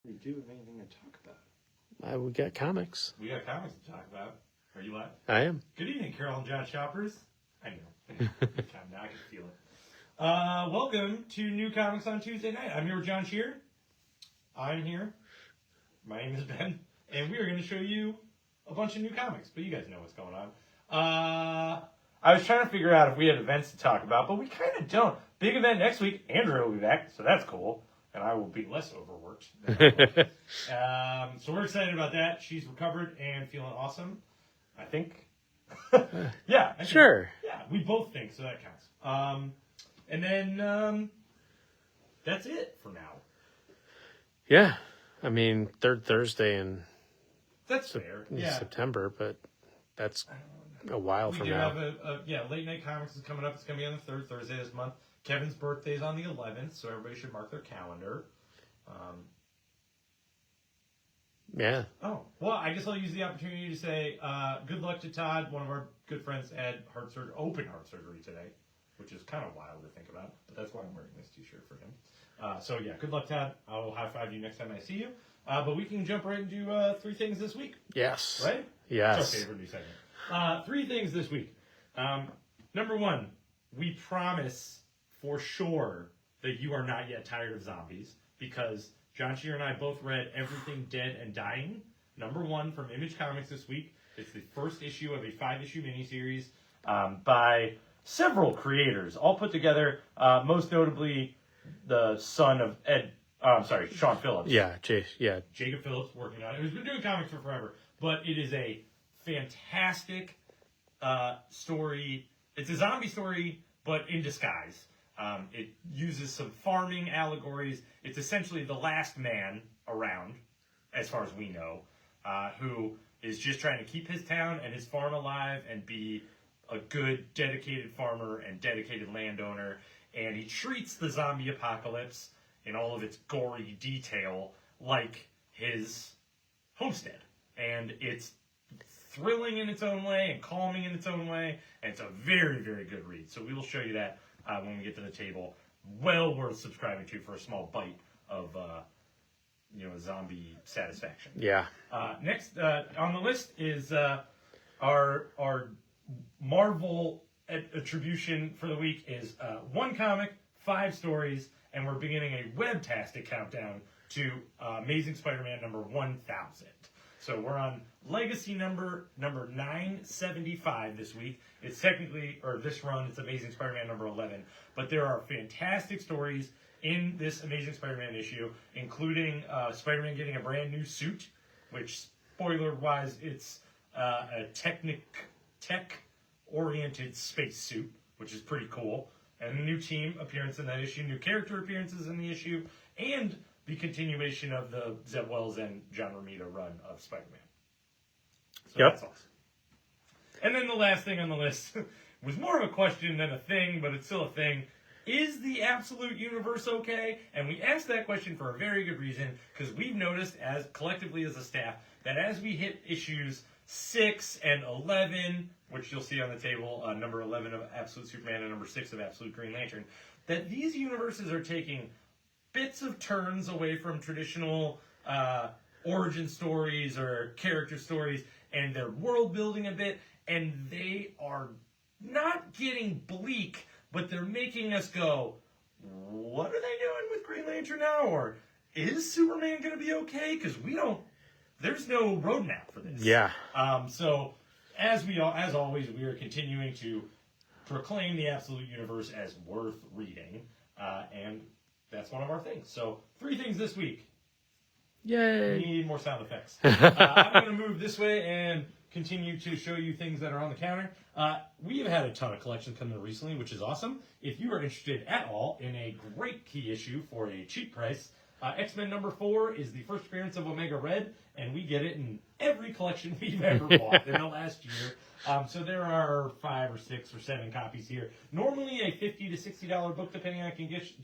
We do have anything to talk about? We got comics. We got comics to talk about. Are you live? I am. Good evening, Carol and John Shoppers. I know. Now I can feel it. Welcome to New Comics on Tuesday night. I'm here with John Shear. I'm here. My name is Ben. And we are going to show you a bunch of new comics. But you guys know what's going on. I was trying to figure out if we had events to talk about, but we kind of don't. Big event next week. Andrew will be back, so that's cool. And I will be less overworked. So we're excited about that. She's recovered and feeling awesome, I think. Yeah. Sure. Yeah, we both think, so that counts. And then that's it for now. Yeah. I mean, third Thursday in That's fair. September, but that's a while from now. We do have Late Night Comics is coming up. It's going to be on the third Thursday this month. Kevin's birthday is on the 11th, so everybody should mark their calendar. Yeah. Oh, well, I guess I'll use the opportunity to say good luck to Todd. One of our good friends had open heart surgery today, which is kind of wild to think about, but that's why I'm wearing this t-shirt for him. So, yeah, good luck, Todd. I'll high-five you next time I see you. But we can jump right into 3 things this week. Yes. Right? Yes. It's our favorite new segment. 3 things this week. Number 1, we promise for sure that you are not yet tired of zombies, because John Shear and I both read Everything Dead and Dying, number 1 from Image Comics this week. It's the first issue of a 5-issue miniseries by several creators, all put together, most notably the son of Sean Phillips. Yeah, Jacob Phillips working on it, who's been doing comics for forever. But it is a fantastic story. It's a zombie story, but in disguise. It uses some farming allegories. It's essentially the last man around, as far as we know, who is just trying to keep his town and his farm alive and be a good, dedicated farmer and dedicated landowner. And he treats the zombie apocalypse in all of its gory detail like his homestead. And it's thrilling in its own way and calming in its own way. And it's a very, very good read. So we will show you that when we get to the table. Well worth subscribing to for a small bite of zombie satisfaction. Yeah. Next on the list is our Marvel attribution for the week is 1 comic, 5 stories, and we're beginning a webtastic countdown to Amazing Spider-Man number 1000. So we're on Legacy number 975 this week. It's technically, or this run, it's Amazing Spider-Man number 11. But there are fantastic stories in this Amazing Spider-Man issue, including Spider-Man getting a brand new suit, which, spoiler-wise, it's a tech-oriented space suit, which is pretty cool. And a new team appearance in that issue, new character appearances in the issue, and the continuation of the Zeb Wells and John Romita run of Spider-Man. So That's awesome. And then the last thing on the list was more of a question than a thing, but it's still a thing. Is the Absolute Universe okay? And we asked that question for a very good reason, because we've noticed, as collectively as a staff, that as we hit issues 6 and 11, which you'll see on the table, number 11 of Absolute Superman and number 6 of Absolute Green Lantern, that these universes are taking bits of turns away from traditional origin stories or character stories, and they're world building a bit, and they are not getting bleak, but they're making us go, what are they doing with Green Lantern now? Or is Superman going to be okay? Because there's no roadmap for this. Yeah. So as always, we are continuing to proclaim the Absolute Universe as worth reading, and that's one of our things. So 3 things this week. Yay. We need more sound effects. I'm going to move this way and continue to show you things that are on the counter. We have had a ton of collections come in recently, which is awesome. If you are interested at all in a great key issue for a cheap price, X-Men number 4 is the first appearance of Omega Red, and we get it in every collection we've ever bought in the last year. So there are 5 or 6 or 7 copies here. Normally a $50 to $60 book, depending on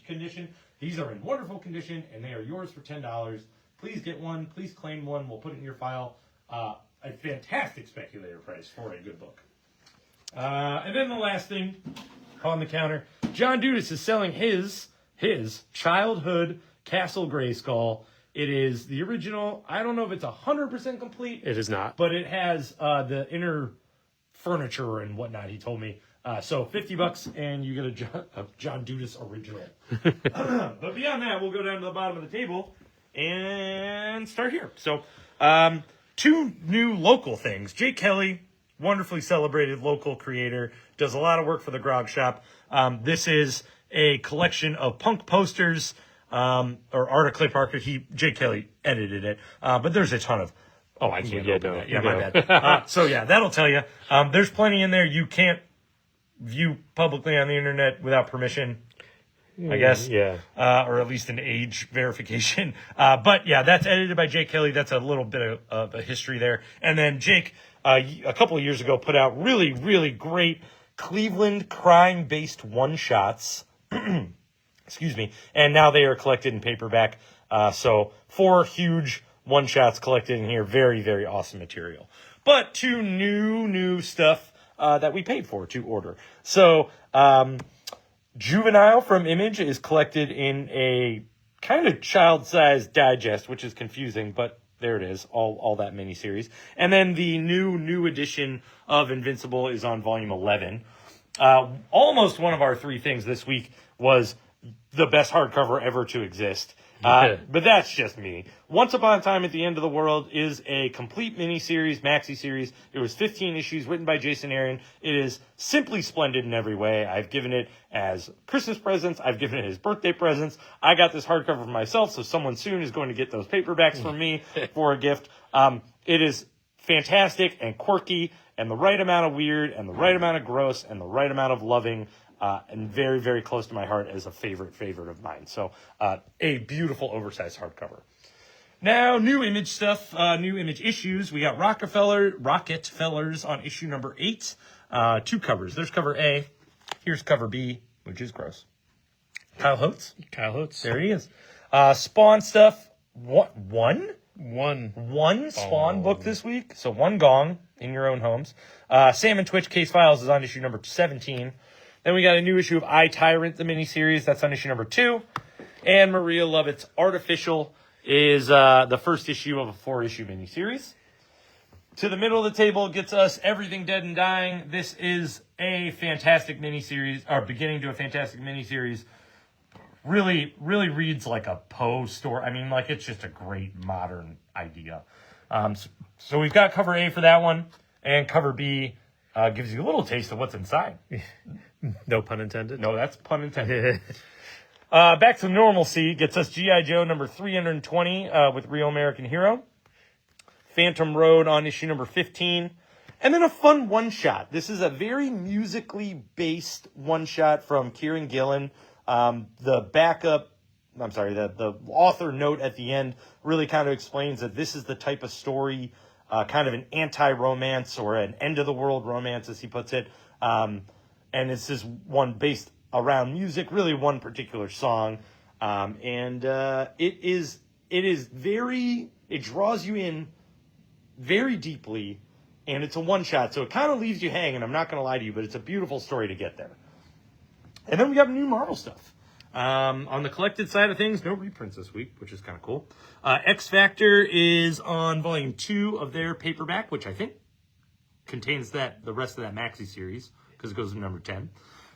condition. These are in wonderful condition, and they are yours for $10. Please get one. Please claim one. We'll put it in your file. A fantastic speculator price for a good book. And then the last thing on the counter, John Dudas is selling his childhood Castle Grayskull It is the original. I don't know if it's 100% complete. It is not. But it has the inner furniture and whatnot, he told me. So $50 and you get a John Dudas original. But beyond that, we'll go down to the bottom of the table and start here. So two new local things. Jake Kelly, wonderfully celebrated local creator, does a lot of work for the Grog Shop. This is a collection of punk posters, or art of Clay Parker. Jake Kelly edited it, but there's a ton of. Oh, I can't open that. Yeah, my bad. So yeah, that'll tell you. There's plenty in there you can't view publicly on the internet without permission, I guess. Yeah. Or at least an age verification. But yeah, that's edited by Jake Kelly. That's a little bit of a history there. And then Jake, a couple of years ago, put out really, really great Cleveland crime-based one-shots. Excuse me. And now they are collected in paperback. So 4 huge one-shots collected in here. Very, very awesome material. But 2 new stuff that we paid for to order. So Juvenile from Image is collected in a kind of child-sized digest, which is confusing, but there it is, all that miniseries. And then the new edition of Invincible is on volume 11. Almost one of our 3 things this week was the best hardcover ever to exist. But that's just me. Once Upon a Time at the End of the World is a complete mini-series, maxi-series. It was 15 issues written by Jason Aaron. It is simply splendid in every way. I've given it as Christmas presents. I've given it as birthday presents. I got this hardcover for myself, so someone soon is going to get those paperbacks from me for a gift. It is fantastic and quirky and the right amount of weird and the right amount of gross and the right amount of loving. And very, very close to my heart as a favorite of mine. So a beautiful oversized hardcover. Now, new Image stuff, new Image issues. We got Rockefellers on issue number 8. 2 covers. There's cover A. Here's cover B, which is gross. Kyle Holtz. There he is. Spawn stuff. One Spawn book this week. So 1 gong in your own homes. Sam and Twitch Case Files is on issue number 17. Then we got a new issue of I, Tyrant, the miniseries. That's on issue number 2. And Maria Lovett's Artificial is the first issue of a 4-issue miniseries. To the middle of the table gets us Everything Dead and Dying. This is a fantastic miniseries, or beginning to a fantastic miniseries. Really, really reads like a Poe story. I mean, like, it's just a great modern idea. So we've got cover A for that one. And cover B gives you a little taste of what's inside. No pun intended. No, that's pun intended. Back to normalcy gets us G.I. Joe number 320 with Real American Hero. Phantom Road on issue number 15. And then a fun one-shot. This is a very musically based one-shot from Kieran Gillen. The author note at the end really kind of explains that this is the type of story, kind of an anti-romance or an end-of-the-world romance, as he puts it. And it's this one based around music, really one particular song. It draws you in very deeply, and it's a one-shot, so it kind of leaves you hanging. I'm not going to lie to you, but it's a beautiful story to get there. And then we got new Marvel stuff. On the collected side of things, no reprints this week, which is kind of cool. X Factor is on volume 2 of their paperback, which I think contains the rest of that maxi series, because it goes to number 10.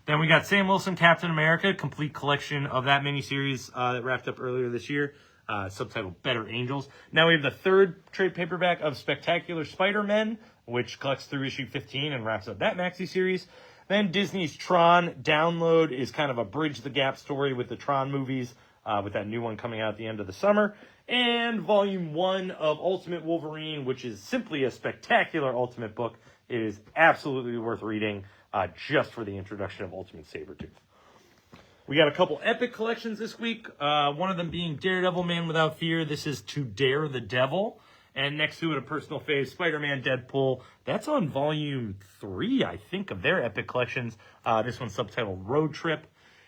Then we got Sam Wilson, Captain America, complete collection of that miniseries that wrapped up earlier this year, subtitled Better Angels. Now we have the 3rd trade paperback of Spectacular Spider-Man, which collects through issue 15 and wraps up that maxi series. Then Disney's Tron Download is kind of a bridge the gap story with the Tron movies, with that new one coming out at the end of the summer. And volume 1 of Ultimate Wolverine, which is simply a spectacular Ultimate book. It is absolutely worth reading, just for the introduction of Ultimate Sabretooth. We got a couple epic collections this week, one of them being Daredevil Man Without Fear. This is To Dare the Devil. And next to it, a personal fave, Spider-Man Deadpool. That's on volume 3, I think, of their epic collections. This one's subtitled Road Trip.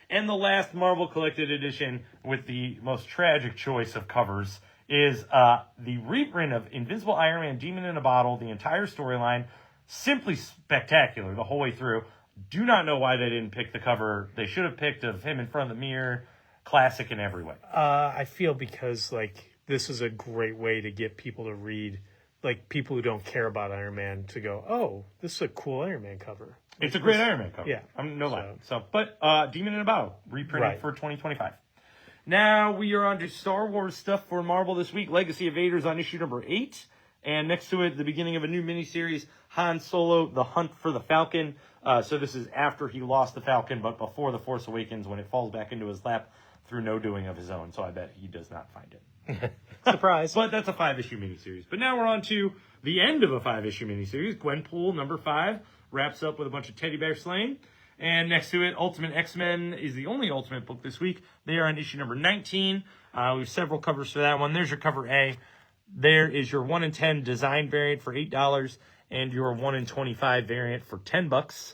And the last Marvel Collected Edition, with the most tragic choice of covers, is the reprint of Invincible Iron Man Demon in a Bottle, the entire storyline. Simply spectacular the whole way through. Do not know why they didn't pick the cover they should have picked of him in front of the mirror. Classic in every way. I feel because, like, this is a great way to get people to read, like people who don't care about Iron Man to go, oh, this is a cool Iron Man cover. It's a great Iron Man cover. Yeah. I'm no lie. But Demon in a Bottle, reprinted Right. for 2025. Now we are on to Star Wars stuff for Marvel this week. Legacy of Vader's on issue number 8. And next to it, the beginning of a new miniseries, Han Solo, The Hunt for the Falcon. So this is after he lost the Falcon, but before The Force Awakens, when it falls back into his lap through no doing of his own. So I bet he does not find it. Surprise. But that's a 5-issue miniseries. But now we're on to the end of a 5-issue miniseries. Gwenpool, number 5, wraps up with a bunch of teddy bear slaying. And next to it, Ultimate X-Men is the only Ultimate book this week. They are on issue number 19. We have several covers for that one. There's your cover A. There is your 1 in 10 design variant for $8 and your 1 in 25 variant for $10.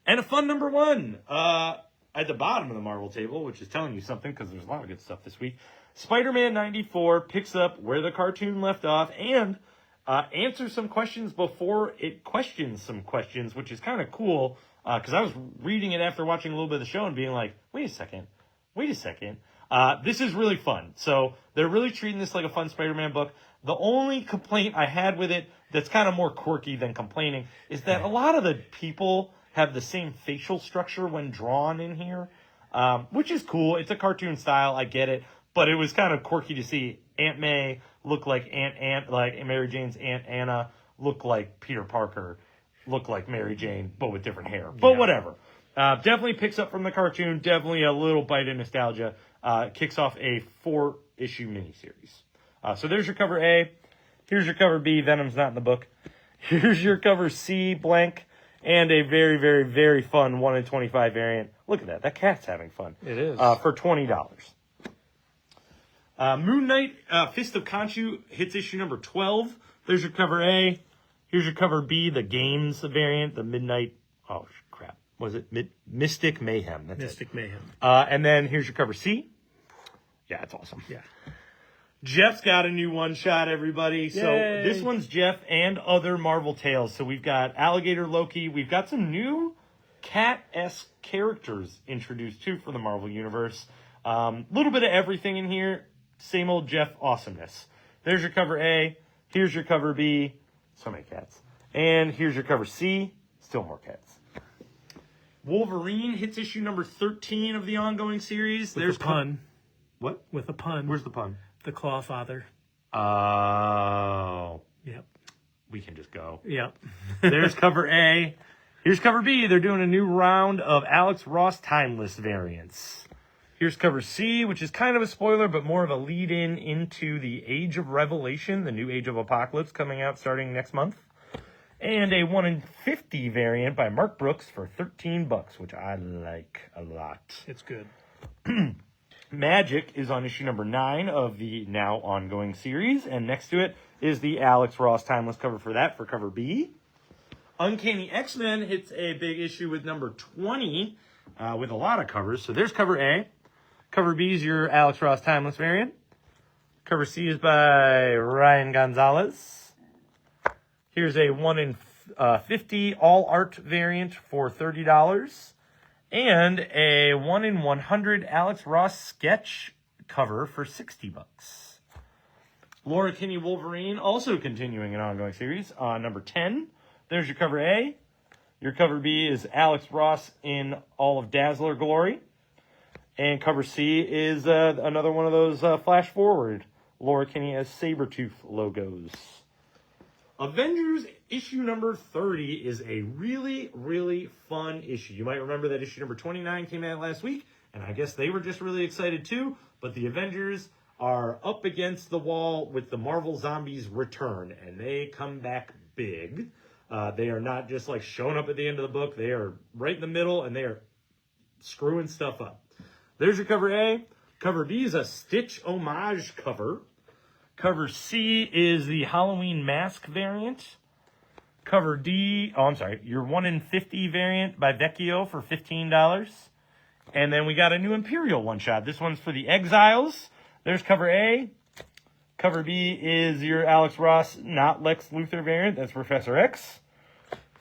And a fun number 1 at the bottom of the Marvel table, which is telling you something because there's a lot of good stuff this week. Spider-Man 94 picks up where the cartoon left off and answers some questions before it questions some questions, which is kind of cool because I was reading it after watching a little bit of the show and being like, wait a second. This is really fun. So they're really treating this like a fun Spider-Man book. The only complaint I had with it that's kind of more quirky than complaining is that a lot of the people have the same facial structure when drawn in here, which is cool. It's a cartoon style. I get it. But it was kind of quirky to see Aunt May look like like Mary Jane's Aunt Anna, look like Peter Parker, look like Mary Jane, but with different hair. But whatever. Definitely picks up from the cartoon. Definitely a little bite of nostalgia. Kicks off a 4-issue miniseries. So there's your cover A. Here's your cover B. Venom's not in the book. Here's your cover C, blank. And a very, very, very fun 1 in 25 variant. Look at that. That cat's having fun. It is. For $20. Moon Knight, Fist of Khonshu hits issue number 12. There's your cover A. Here's your cover B, the games variant, the Midnight. Oh, crap. Was it Mystic Mayhem? That's Mystic Mayhem. And then here's your cover C. Yeah, it's awesome. Yeah. Jeff's got a new one-shot, everybody. So Yay. this one's Jeff and other Marvel tales. So we've got Alligator Loki. We've got some new cat-esque characters introduced, too, for the Marvel Universe. Little bit of everything in here. Same old Jeff awesomeness. There's your cover A. Here's your cover B. So many cats. And here's your cover C. Still more cats. Wolverine hits issue number 13 of the ongoing series. There's a pun. What? With a pun. Where's the pun? The Clawfather. Oh. Yep. We can just go. Yep. There's cover A. Here's cover B. They're doing a new round of Alex Ross Timeless variants. Here's cover C, which is kind of a spoiler, but more of a lead-in into the Age of Revelation, the new Age of Apocalypse coming out starting next month. And a 1 in 50 variant by Mark Brooks for $13, which I like a lot. It's good. Magic is on issue number 9 of the now ongoing series, and next to it is the Alex Ross Timeless cover for that for cover B. Uncanny X-Men hits a big issue with number 20 with a lot of covers. So there's cover A. Cover B is your Alex Ross Timeless variant. Cover C is by Ryan Gonzalez. Here's a 1 in 50 all art variant for $30. And a 1 in 100 Alex Ross sketch cover for $60. Laura Kinney Wolverine, also continuing an ongoing series, number 10. There's your cover A. Your cover B is Alex Ross in all of Dazzler glory. And cover C is another one of those flash forward Laura Kinney as Sabretooth logos. Avengers issue number 30 is a really, really fun issue. You might remember that issue number 29 came out last week, and I guess they were just really excited too. But the Avengers are up against the wall with the Marvel Zombies return, and they come back big. They are not just like showing up at the end of the book. They are right in the middle, and they are screwing stuff up. There's your cover A. Cover B is a Stitch homage cover. Cover C is the Halloween mask variant. Cover D, your 1 in 50 variant by Vecchio for $15. And then we got a new Imperial one-shot. This one's for the Exiles. There's cover A. Cover B is your Alex Ross, not Lex Luthor variant. That's Professor X.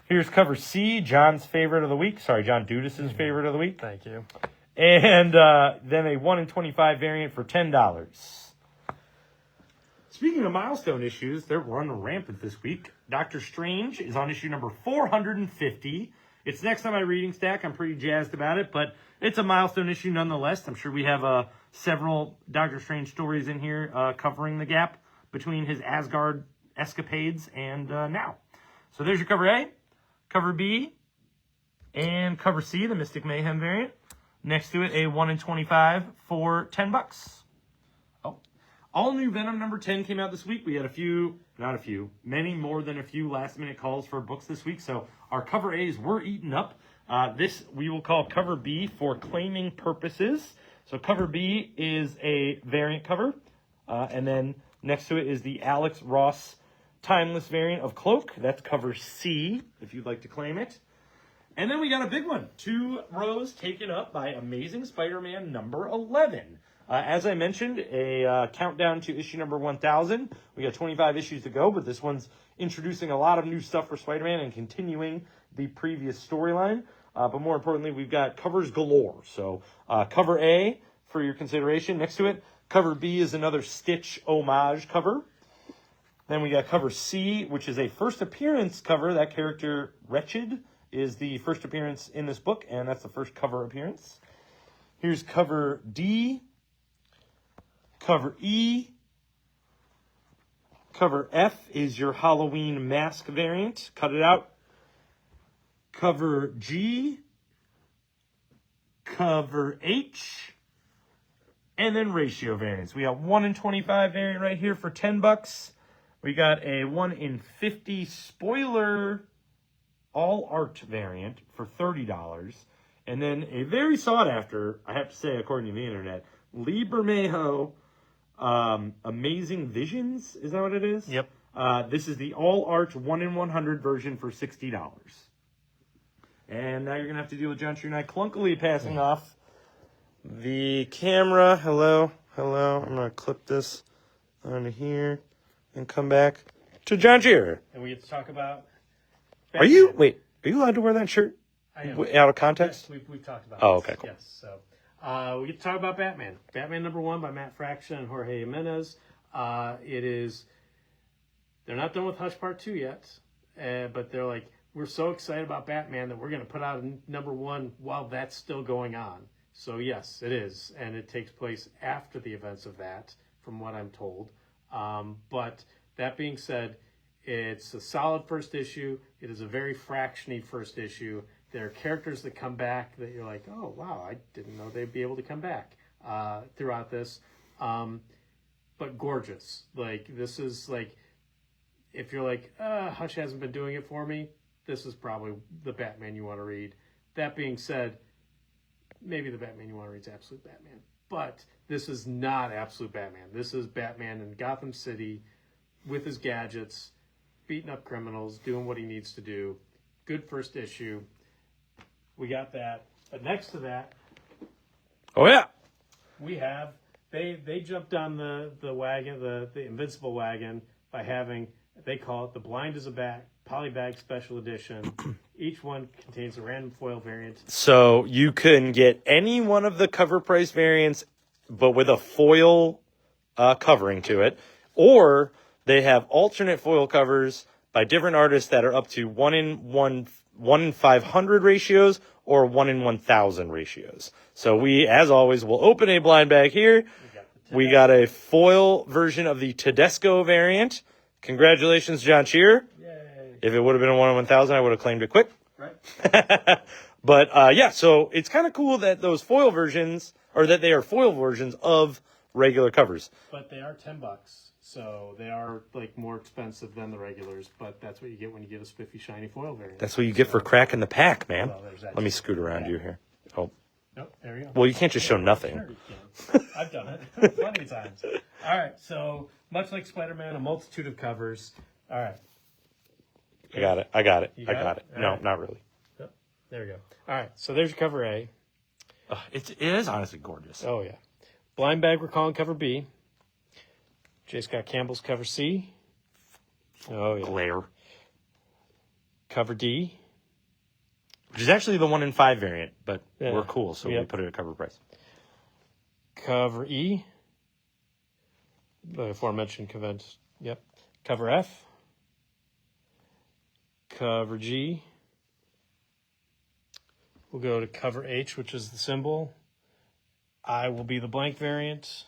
Here's cover C, John's favorite of the week. Sorry, John Dudis's favorite of the week. Thank you. And then a 1 in 25 variant for $10. Speaking of milestone issues, they're running rampant this week. Doctor Strange is on issue number 450. It's next on my reading stack. I'm pretty jazzed about it, but it's a milestone issue nonetheless. I'm sure we have several Doctor Strange stories in here covering the gap between his Asgard escapades and now. So there's your cover A, cover B, and cover C, the Mystic Mayhem variant. Next to it, a 1 in 25 for $10. Oh, all new Venom number 10 came out this week. We had many more than a few last minute calls for books this week. So our cover A's were eaten up. This we will call cover B for claiming purposes. So cover B is a variant cover. And then next to it is the Alex Ross Timeless variant of Cloak. That's cover C, if you'd like to claim it. And then we got a big one. 2 rows taken up by Amazing Spider-Man number 11. As I mentioned, a countdown to issue number 1,000. We got 25 issues to go, but this one's introducing a lot of new stuff for Spider-Man and continuing the previous storyline. But more importantly, we've got covers galore. So cover A for your consideration. Next to it, cover B is another Stitch homage cover. Then we got cover C, which is a first appearance cover. That character, Wretched, is the first appearance in this book, and that's the first cover appearance. Here's cover D, cover E, cover F is your Halloween mask variant. Cut it out. Cover G, cover H, and then ratio variants. We got 1 in 25 variant right here for $10. We got a 1 in 50 spoiler all art variant for $30. And then a very sought after, I have to say, according to the internet, Lee Bermejo Amazing Visions. Is that what it is? Yep. This is the all art 1 in 100 version for $60. And now you're going to have to deal with John True and I clunkily passing off the camera. Hello. I'm going to clip this onto here and come back to John Cheer. And we get to talk about... Are you allowed to wear that shirt? I am. Out of context? Yes, we've talked about Oh, this. okay, cool. Yes, so we get to talk about Batman. Batman number 1 by Matt Fraction and Jorge Jimenez. They're not done with Hush Part 2 yet, but they're like, we're so excited about Batman that we're going to put out a number 1 while that's still going on. So yes, it is, and it takes place after the events of that, from what I'm told. But that being said, it's a solid first issue. It is a very fractiony first issue. There are characters that come back that you're like, oh, wow, I didn't know they'd be able to come back throughout this. But gorgeous. Like, this is like, if you're like, Hush hasn't been doing it for me, this is probably the Batman you want to read. That being said, maybe the Batman you want to read is Absolute Batman. But this is not Absolute Batman. This is Batman in Gotham City with his gadgets, beating up criminals, doing what he needs to do. Good first issue. We got that. But next to that, Oh, yeah. we have, they jumped on the wagon, the Invincible wagon, by having, they call it the Blind as a Bat Polybag Special Edition. Each one contains a random foil variant. So you can get any one of the cover price variants, but with a foil covering to it. Or they have alternate foil covers by different artists that are up to 1 in 500 ratios or 1 in 1,000 ratios. So we, as always, will open a blind bag here. We got a foil version of the Tedesco variant. Congratulations, John Cheer. Yay. If it would have been a 1 in 1,000, I would have claimed it quick. Right. But yeah, so it's kind of cool that those foil versions, or that they are foil versions of regular covers. But they are $10. So they are like more expensive than the regulars, but that's what you get when you get a spiffy, shiny foil variant. That's what you get for cracking the pack, man. Well, there's that Let me too. scoot around you here. Oh, Nope, there you go. well, you can't just show nothing. Sure you can. I've done it plenty of times. All right, so much like Spider-Man, a multitude of covers. All right. I got it. You I got got it? it. All No, right. not really. Yep, there we go. All right, so there's your cover A. It is honestly gorgeous. Oh, yeah. Blind bag, we're calling cover B. J. Scott Campbell's cover C. Oh, yeah. Glare. Cover D. Which is actually the 1 in 5 variant, but Yeah. we're cool, so we Yep. put it at cover price. Cover E. the aforementioned convention. Yep. Cover F. Cover G. We'll go to cover H, which is the symbol. I will be the blank variant.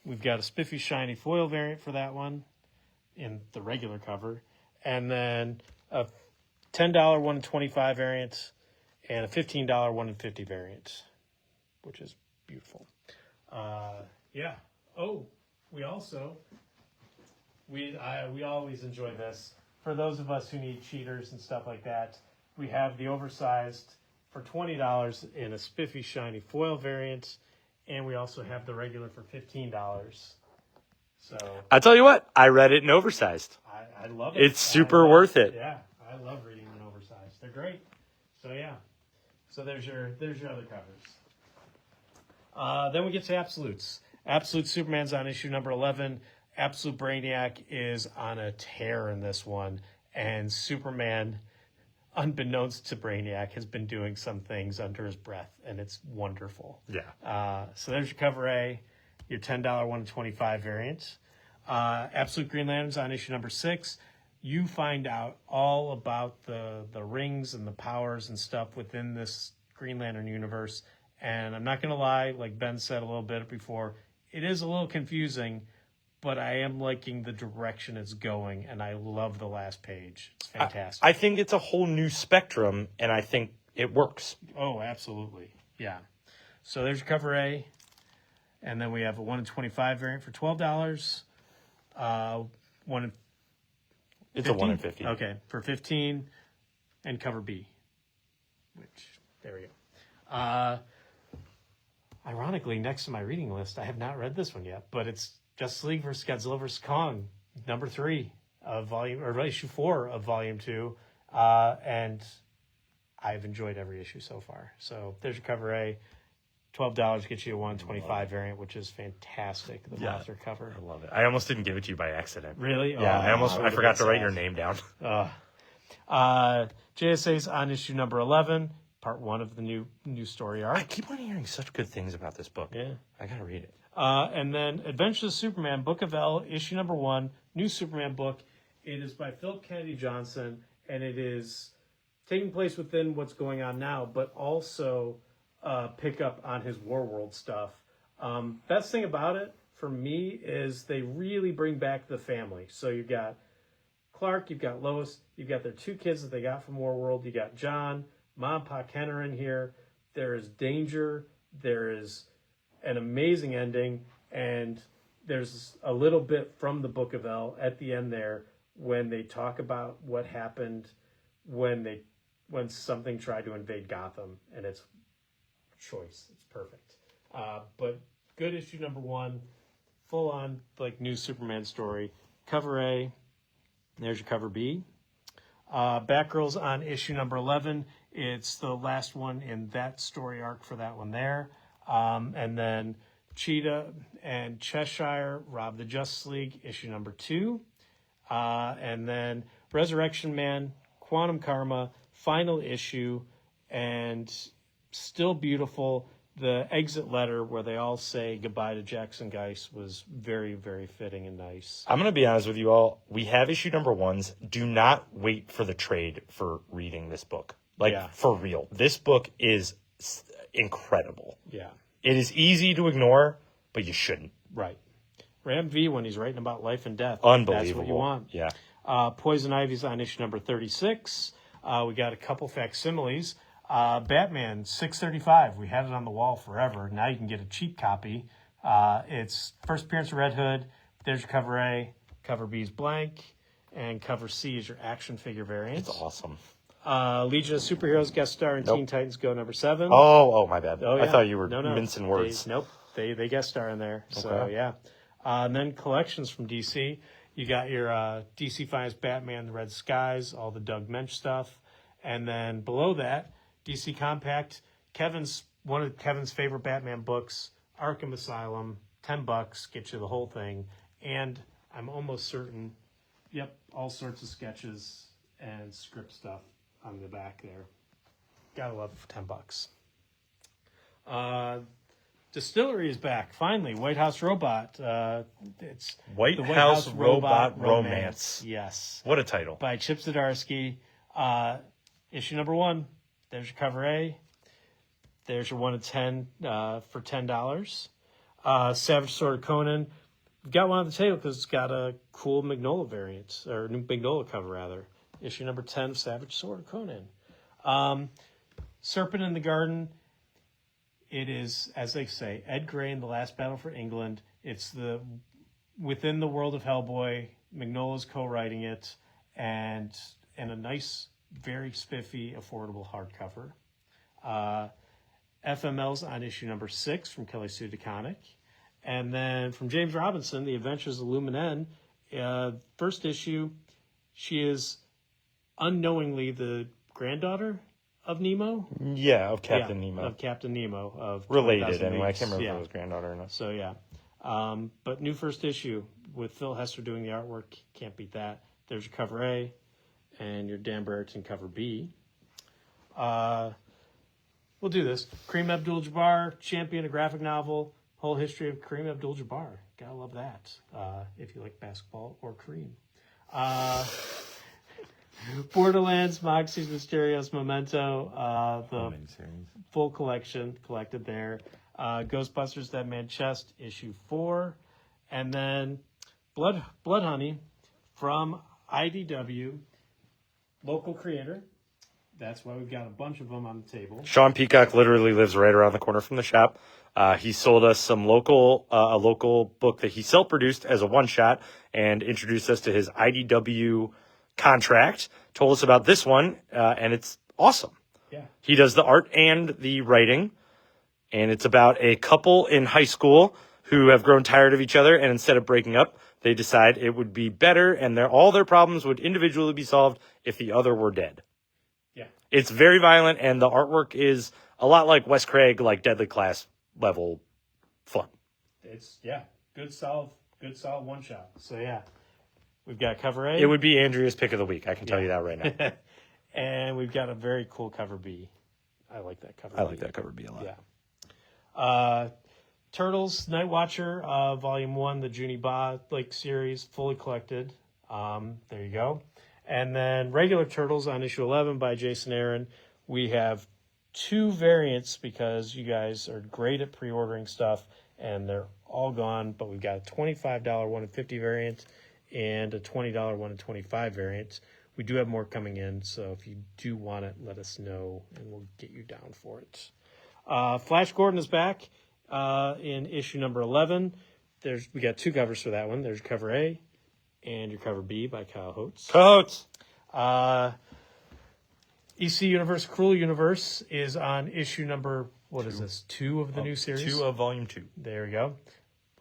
We've got a spiffy, shiny foil variant for that one in the regular cover. And then a $10 1 in 25 variant and a $15 1 in 50 variant, which is beautiful. Yeah. Oh, we also, we always enjoy this. For those of us who need cheaters and stuff like that, we have the oversized for $20 in a spiffy, shiny foil variant, and we also have the regular for $15. So I'll tell you what, I read it in oversized. I love it. It's super worth it. Yeah, I love reading them in oversized. They're great. So yeah. So there's your other covers. Then we get to Absolutes. Absolute Superman's on issue number 11. Absolute Brainiac is on a tear in this one, and Superman, unbeknownst to Brainiac, has been doing some things under his breath, and it's wonderful. Yeah. So there's your cover A, your $10 1 in 25 variant. Absolute Green Lantern's on issue number 6. You find out all about the rings and the powers and stuff within this Green Lantern universe. And I'm not going to lie, like Ben said a little bit before, it is a little confusing, but I am liking the direction it's going, and I love the last page. It's fantastic. I think it's a whole new spectrum, and I think it works. Oh, absolutely. Yeah. So there's your cover A. And then we have a 1 in 25 variant for $12. One in It's 15? a 1 in 50. Okay, for $15. And cover B. Which, there we go. Ironically, next to my reading list, I have not read this one yet, but it's Justice League vs. Godzilla vs. Kong, number 3 of issue 4 of volume 2. And I've enjoyed every issue so far. So there's your cover A. $12 gets you a 125 variant, which is fantastic. The monster cover. I love it. I almost didn't give it to you by accident. Really? Yeah, I forgot to write your name down. JSA's on issue number 11, part 1 of the new story arc. I keep on hearing such good things about this book. Yeah. I gotta read it. And then Adventures of Superman, Book of L, issue number 1, new Superman book. It is by Philip Kennedy Johnson, and it is taking place within what's going on now, but also pick up on his War World stuff. Best thing about it, for me, is they really bring back the family. So you've got Clark, you've got Lois, you've got their 2 kids that they got from War World, you got John, Mom, Pa Ken are in here. There is danger, there is an amazing ending, and there's a little bit from the Book of L at the end there when they talk about what happened when something tried to invade Gotham, and it's choice. It's perfect. But good issue number 1, full on like new Superman story. Cover A. There's your cover B. Batgirl's on issue number 11. It's the last one in that story arc for that one there. And then Cheetah and Cheshire rob the Justice League, issue number 2. And then Resurrection Man, Quantum Karma, final issue, and still beautiful. The exit letter where they all say goodbye to Jackson Geist was very, very fitting and nice. I'm going to be honest with you all. We have issue number 1s. Do not wait for the trade for reading this book. For real. This book is incredible. Yeah. It is easy to ignore, but you shouldn't. Right. Ram V, when he's writing about life and death. Unbelievable. That's what you want. Yeah. Poison Ivy's on issue number 36. We got a couple facsimiles. Batman 635. We had it on the wall forever. Now you can get a cheap copy. It's first appearance of Red Hood. There's your cover A. Cover B is blank. And cover C is your action figure variant. It's awesome. Legion of Superheroes guest star in Teen Titans Go number 7. Oh, my bad. Oh, yeah. I thought you were No. mincing words. They guest star in there. So, Okay. yeah. And then collections from DC. You got your DC Finest Batman, The Red Skies, all the Doug Mensch stuff. And then below that, DC Compact, one of Kevin's favorite Batman books, Arkham Asylum, $10, get you the whole thing. And I'm almost certain, all sorts of sketches and script stuff on the back there. Gotta love $10. Distillery is back, finally. White House Robot. It's White the House Robot Romance. Yes. What a title. By Chip Zdarsky. Issue number 1. There's your cover A. There's your 1 of 10 for $10. Savage Sword of Conan. We've got one on the table because it's got a cool Magnolia variant, or new Magnolia cover, rather. Issue number 10 of Savage Sword of Conan. Serpent in the Garden. It is, as they say, Ed Gray in The Last Battle for England. It's within the world of Hellboy. Magnola's co-writing it, and a nice, very spiffy, affordable hardcover. FML's on issue number 6 from Kelly Sue DeConnick. And then from James Robinson, The Adventures of Luminen. First issue, she is unknowingly the granddaughter of Nemo. Yeah, of Captain Nemo. Of Captain Nemo. Of Related, anyway. I can't remember if Yeah. it was granddaughter or not. So, yeah. But new first issue with Phil Hester doing the artwork. Can't beat that. There's your cover A and your Dan Brereton cover B. We'll do this. Kareem Abdul-Jabbar, champion, a graphic novel. Whole history of Kareem Abdul-Jabbar. Gotta love that. If you like basketball or Kareem. Borderlands, Moxie's Mysterious Memento. The full collection collected there. Ghostbusters Dead Man Chest, issue 4. And then Blood Honey from IDW, local creator. That's why we've got a bunch of them on the table. Sean Peacock literally lives right around the corner from the shop. He sold us a local book that he self-produced as a one-shot and introduced us to his IDW contract. Told us about this one, and it's awesome. Yeah. He does the art and the writing, and it's about a couple in high school who have grown tired of each other, and instead of breaking up, they decide it would be better and all their problems would individually be solved if the other were dead. Yeah. It's very violent, and the artwork is a lot like Wes Craig, like Deadly Class level fun. It's, good solid one shot. So, yeah. We've got cover A. It would be Andrea's pick of the week. I can tell you that right now. And we've got a very cool cover B. I like that cover B. I like that cover B a lot. Yeah. Turtles, Night Watcher, Volume 1, the Junie Ba series, fully collected. There you go. And then regular Turtles on issue 11 by Jason Aaron. We have 2 variants because you guys are great at pre-ordering stuff, and they're all gone. But we've got a $25 1 in 50 variant and a $20 1 in 25 variant. We do have more coming in, so if you do want it, let us know, and we'll get you down for it. Flash Gordon is back in issue number 11. We got 2 covers for that one. There's cover A and your cover B by Kyle Holtz. Coats. EC Universe, Cruel Universe is on issue number, what is this, 2 of the new series? 2 of volume 2. There we go.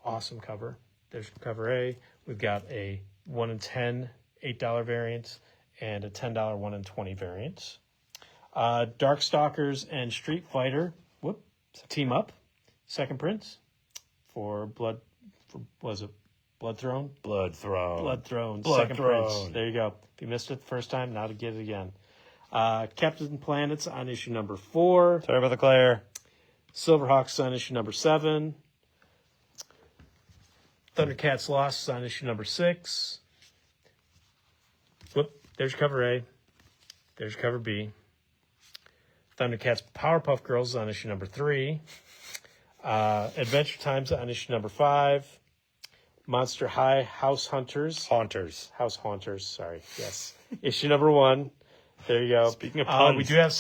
Awesome cover. There's cover A. We've got a 1 in 10 $8 variant and a $10 1 in 20 variant. Darkstalkers and Street Fighter team up. Second print for Blood Throne? Blood Throne. Second print. There you go. If you missed it the first time, now to get it again. Captain Planets on issue number 4. Sorry about the Claire. Silverhawks on issue number 7. Thundercats Lost on issue number 6. There's cover A. There's cover B. Thundercats Powerpuff Girls on issue number 3. Adventure Times on issue number 5. Monster High House Haunters, sorry. Yes. Issue number 1. There you go. Speaking of puns. We do have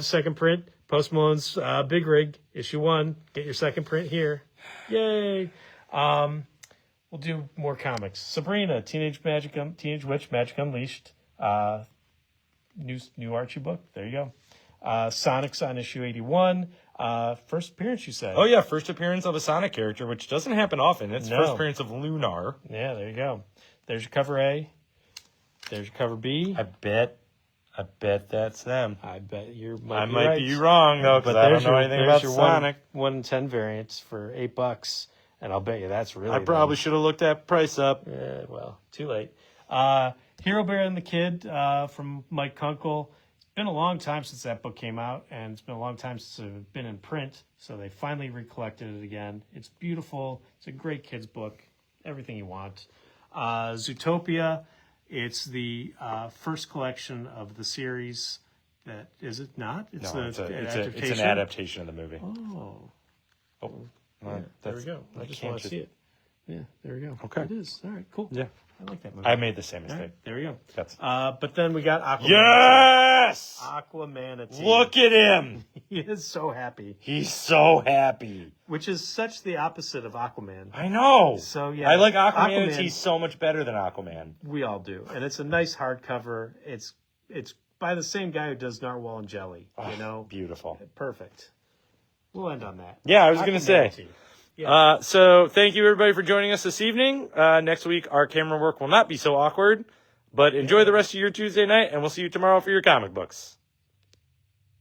second print. Post Malone's Big Rig, issue 1. Get your second print here. Yay. We'll do more comics. Sabrina, Teenage Witch Magic Unleashed. New Archie book. There you go. Sonic's on issue 81. First appearance, you said. Oh, yeah. First appearance of a Sonic character, which doesn't happen often. It's No. first appearance of Lunar. Yeah, there you go. There's your cover A. There's your cover B. I bet that's them. I bet you I might might be wrong, though, because I don't know anything about Sonic. 1 in 10 variants for $8, and I'll bet you that's really I probably should have looked that price up. well, too late. Hero Bear and the Kid from Mike Kunkel. been a long time since that book came out, and it's been a long time since it's been in print, so they finally recollected it again. It's beautiful. It's a great kid's book. Everything you want. Zootopia, it's the first collection of the series. That is it not? It's it's an adaptation of the movie. Oh. Well, There we go. I just want to see it. Yeah, there we go. Okay. It is. All right, cool. Yeah. I like that movie. I made the same All mistake. right, there we go. That's... But then we got Aquaman. Yes! Aquamanatee. Look at him. He is so happy. He's so happy. Which is such the opposite of Aquaman. I know. So, yeah. I like Aquamanatee so much better than Aquaman. We all do. And it's a nice hardcover. It's by the same guy who does Narwhal and Jelly. You know? Beautiful. Perfect. We'll end on that. Yeah, I was going to say. Aquamanatee. Yeah. So thank you everybody for joining us this evening. Next week, our camera work will not be so awkward, but enjoy the rest of your Tuesday night, and we'll see you tomorrow for your comic books.